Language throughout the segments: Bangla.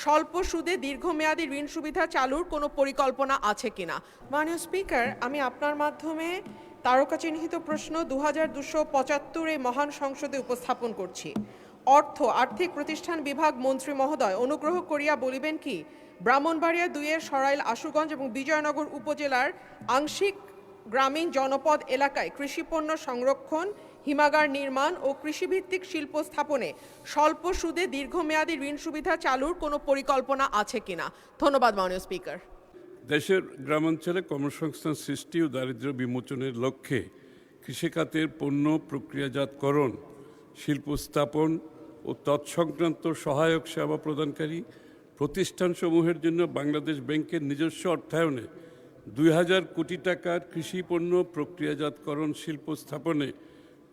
স্বল্প সুদে দীর্ঘমেয়াদী ঋণ সুবিধা চালুর কোনো পরিকল্পনা আছে কিনা? মাননীয় স্পিকার, আমি আপনার মাধ্যমে তারকা চিহ্নিত প্রশ্ন 2275 এই মহান সংসদে উপস্থাপন করছি। আর্থিক প্রতিষ্ঠান বিভাগ মন্ত্রী মহোদয় অনুগ্রহ করিয়া বলিবেন কি, ব্রাহ্মণবাড়িয়া 2-এর সরাইল আশুগঞ্জ এবং বিজয়নগর উপজেলার আংশিক গ্রামীণ জনপদ এলাকায় কৃষিপণ্য সংরক্ষণ, হিমাগার নির্মাণ ও কৃষিভিত্তিক শিল্প স্থাপনে স্বল্প সুদে দীর্ঘমেয়াদী ঋণ সুবিধা চালুর কোনো পরিকল্পনা আছে কিনা? ধন্যবাদ মাননীয় স্পিকার। দেশের গ্রামাঞ্চলে কর্মসংস্থান সৃষ্টি ও দারিদ্র্য বিমোচনের লক্ষ্যে কৃষিখাতের পণ্য প্রক্রিয়াজাতকরণ, শিল্প স্থাপন ও তৎসংক্রান্ত সহায়ক সেবা প্রদানকারী প্রতিষ্ঠানসমূহের জন্য বাংলাদেশ ব্যাংকের নিজস্ব অর্থায়নে 2000 কোটি টাকার কৃষি পণ্য প্রক্রিয়াজাতকরণ শিল্প স্থাপনে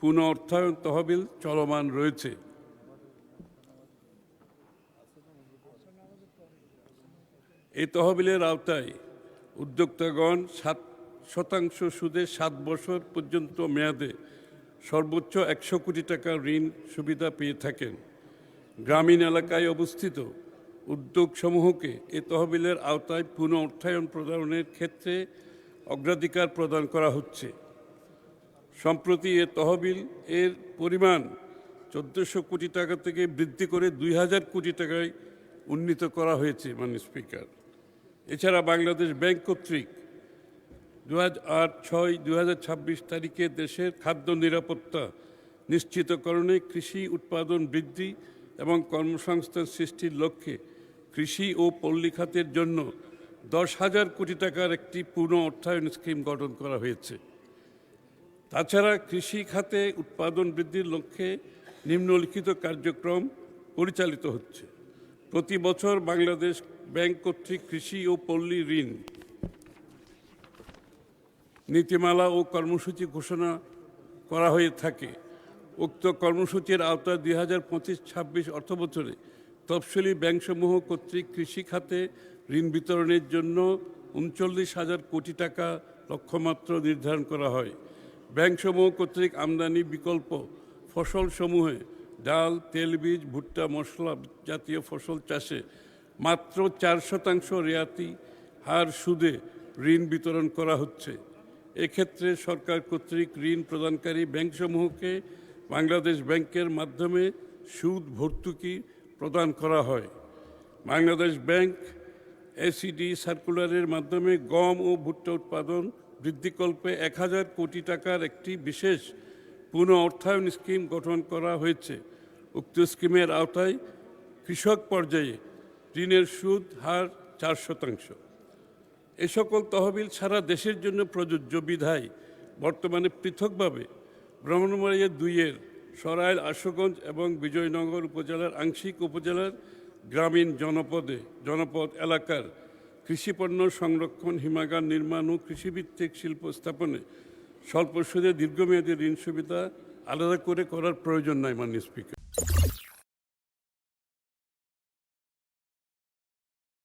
পুনঃ অর্থায়ন তহবিল চলমান রয়েছে। এই তহবিলের আওতায় উদ্যোক্তাগণ 7% সুদে 7 বছর পর্যন্ত মেয়াদে সর্বোচ্চ 100 কোটি টাকা ঋণ সুবিধা পেয়ে থাকেন। গ্রামীণ এলাকায় অবস্থিত উদ্যোগসমূহকে এ তহবিলের আওতায় পুনঃ অর্থায়ন প্রদানের ক্ষেত্রে অগ্রাধিকার প্রদান করা হচ্ছে। সম্প্রতি এ তহবিল এর পরিমাণ 1400 কোটি টাকা থেকে বৃদ্ধি করে 2000 কোটি টাকায় উন্নীত করা হয়েছে মাননীয় স্পিকার। এছাড়া বাংলাদেশ ব্যাংক কর্তৃক 2008-6-2026 তারিখে দেশের খাদ্য নিরাপত্তা নিশ্চিতকরণে কৃষি উৎপাদন বৃদ্ধি এবং কর্মসংস্থান সৃষ্টির লক্ষ্যে কৃষি ও পল্লী খাতের জন্য 10,000 কোটি টাকার একটি পুনঃ অর্থায়ন স্কিম গঠন করা হয়েছে। তাছাড়া কৃষি খাতে উৎপাদন বৃদ্ধির লক্ষ্যে নিম্নলিখিত কার্যক্রম পরিচালিত হচ্ছে। প্রতি বছর বাংলাদেশ ব্যাংক কর্তৃক কৃষি ও পল্লী ঋণ নীতিমালা ও কর্মসূচি ঘোষণা করা হয়ে থাকে। উক্ত কর্মসূচির আওতায় 2025-26 অর্থবছরে তফসিলি ব্যাংকসমূহ কর্তৃক কৃষি খাতে ঋণ বিতরণের জন্য 39,000 কোটি টাকা লক্ষ্যমাত্রা নির্ধারণ করা হয়। ব্যাংকসমূহ কর্তৃক আমদানি বিকল্প ফসলসমূহে ডাল, তেলবীজ, ভুট্টা, মশলা জাতীয় ফসল চাষে মাত্র 4% রেয়াতি হার সুদে ঋণ বিতরণ করা হচ্ছে। এক্ষেত্রে সরকার কর্তৃক ঋণ প্রদানকারী ব্যাংকসমূহকে বাংলাদেশ ব্যাংকের মাধ্যমে সুদ ভর্তুকি প্রদান করা হয়। বাংলাদেশ ব্যাংক এসিডি সার্কুলারের মাধ্যমে গম ও ভুট্টা উৎপাদন বৃদ্ধিকল্পে 1000 কোটি টাকার একটি বিশেষ পুনঃ অর্থায়ন স্কিম গঠন করা হয়েছে। উক্ত স্কিমের আওতায় কৃষক পর্যায়ে ঋণের সুদ হার 4%। এ সকল তহবিল সারা দেশের জন্য প্রযোজ্য বিধায় বর্তমানে পৃথকভাবে ব্রাহ্মণবাড়িয়া 2-এর সরাইল আশুগঞ্জ এবং বিজয়নগর উপজেলার আংশিক উপজেলার গ্রামীণ জনপদ এলাকার কৃষিপণ্য সংরক্ষণ, হিমাগার নির্মাণ ও কৃষিভিত্তিক শিল্প স্থাপনে স্বল্প সুদে দীর্ঘমেয়াদী ঋণ সুবিধা আলাদা করে করার প্রয়োজন নাই মাননীয় স্পিকার।